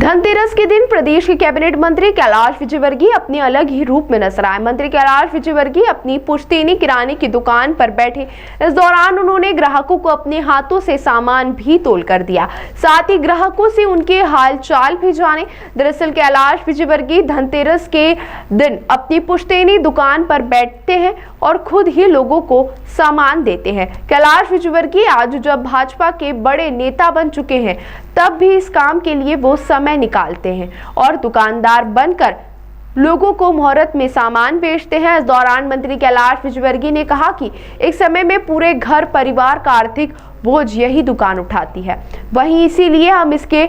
धनतेरस के दिन प्रदेश के कैबिनेट मंत्री कैलाश विजयवर्गीय अपने अलग ही रूप में नजर आए। मंत्री कैलाश विजयवर्गीय अपनी पुश्तैनी किराने की दुकान पर बैठे। इस दौरान उन्होंने ग्राहकों को अपने हाथों से सामान भी तोल कर दिया, साथ ही ग्राहकों से उनके हाल चाल भी जाने। दरअसल कैलाश विजयवर्गीय धनतेरस के दिन अपनी पुश्तैनी दुकान पर बैठते हैं और खुद ही लोगों को सामान देते हैं। कैलाश विजयवर्गीय आज जब भाजपा के बड़े नेता बन चुके हैं, तब भी इस काम के लिए वो समय निकालते हैं और दुकानदार बनकर लोगों को मुहूर्त में सामान बेचते हैं। इस दौरान मंत्री कैलाश विजयवर्गीय ने कहा कि एक समय में पूरे घर परिवार का आर्थिक बोझ यही दुकान उठाती है, वहीं इसीलिए हम इसके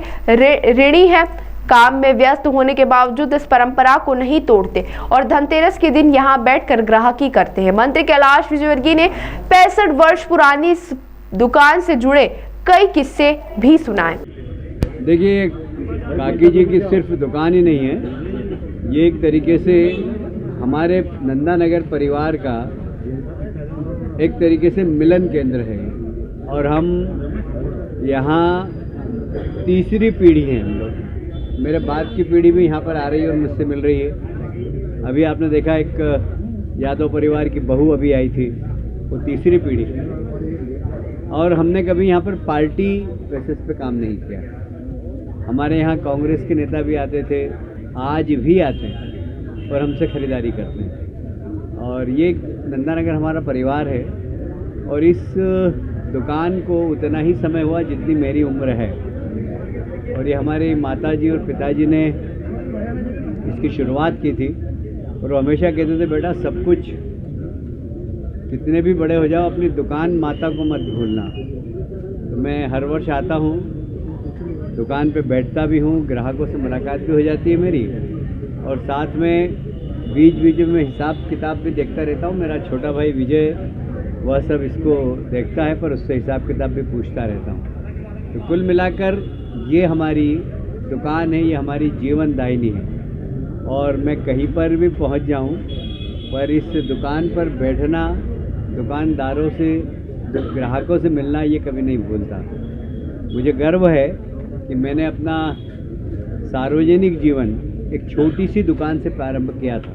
ऋणी हैं। काम में व्यस्त होने के बावजूद इस परंपरा को नहीं तोड़ते और धनतेरस के दिन यहां बैठकर ग्राहकी करते हैं। मंत्री कैलाश विजयवर्गीय ने 65 वर्ष पुरानी इस दुकान से जुड़े कई किस्से भी सुनाए। देखिए, काकी जी की सिर्फ दुकान ही नहीं है, ये एक तरीके से हमारे नंदानगर परिवार का एक तरीके से मिलन केंद्र है और हम यहाँ तीसरी पीढ़ी हैं। हम लोग, मेरे बाद की पीढ़ी भी यहाँ पर आ रही है और मुझसे मिल रही है। अभी आपने देखा एक यादव परिवार की बहू अभी आई थी, वो तीसरी पीढ़ी है। और हमने कभी यहाँ पर पार्टी बेसिस पे काम नहीं किया। हमारे यहाँ कांग्रेस के नेता भी आते थे, आज भी आते हैं और हमसे खरीदारी करते हैं। और ये नंदानगर हमारा परिवार है और इस दुकान को उतना ही समय हुआ जितनी मेरी उम्र है। और ये हमारे माताजी और पिताजी ने इसकी शुरुआत की थी और वो हमेशा कहते थे, बेटा सब कुछ कितने भी बड़े हो जाओ, अपनी दुकान माता को मत भूलना। तो मैं हर वर्ष आता हूँ, दुकान पे बैठता भी हूँ, ग्राहकों से मुलाकात भी हो जाती है मेरी, और साथ में बीच बीच में हिसाब किताब भी देखता रहता हूँ। मेरा छोटा भाई विजय वह सब इसको देखता है, पर उससे हिसाब किताब भी पूछता रहता हूँ। तो कुल मिलाकर ये हमारी दुकान है, ये हमारी जीवनदायिनी है। और मैं कहीं पर भी पहुँच जाऊँ, पर इस दुकान पर बैठना, दुकानदारों से, ग्राहकों से मिलना, ये कभी नहीं भूलता। मुझे गर्व है कि मैंने अपना सार्वजनिक जीवन एक छोटी सी दुकान से प्रारंभ किया था,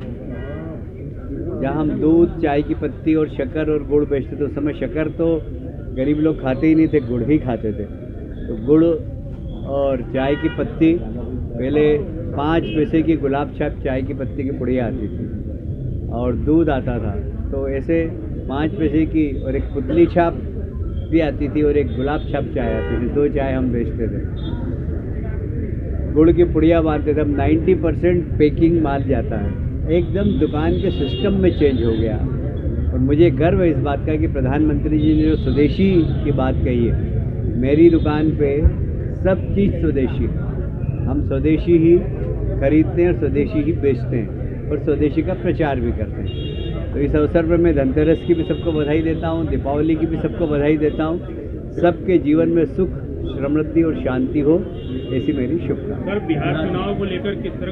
जहाँ हम दूध, चाय की पत्ती और शक्कर और गुड़ बेचते थे। उस समय शक्कर तो गरीब लोग खाते ही नहीं थे, गुड़ ही खाते थे। तो गुड़ और चाय की पत्ती, पहले 5 पैसे की गुलाब छाप चाय की पत्ती की पुड़िया आती थी और दूध आता था। तो ऐसे 5 पैसे की और एक पुतली छाप भी आती थी और एक गुलाब छाप चाय आती थी। 2 चाय हम बेचते थे, गुड़ की पुड़िया बांधते थे। अब 90% पैकिंग माल जाता है, एकदम दुकान के सिस्टम में चेंज हो गया। और मुझे गर्व है इस बात का कि प्रधानमंत्री जी ने जो स्वदेशी की बात कही है, मेरी दुकान पे सब चीज़ स्वदेशी, हम स्वदेशी ही खरीदते हैं और स्वदेशी ही बेचते हैं और स्वदेशी का प्रचार भी करते हैं। तो इस अवसर पर मैं धनतेरस की भी सबको बधाई देता हूँ, दीपावली की भी सबको बधाई देता हूँ। सबके जीवन में सुख, समृद्धि और शांति हो, ऐसी मेरी शुभकामना। सर, बिहार चुनाव को लेकर किस तरह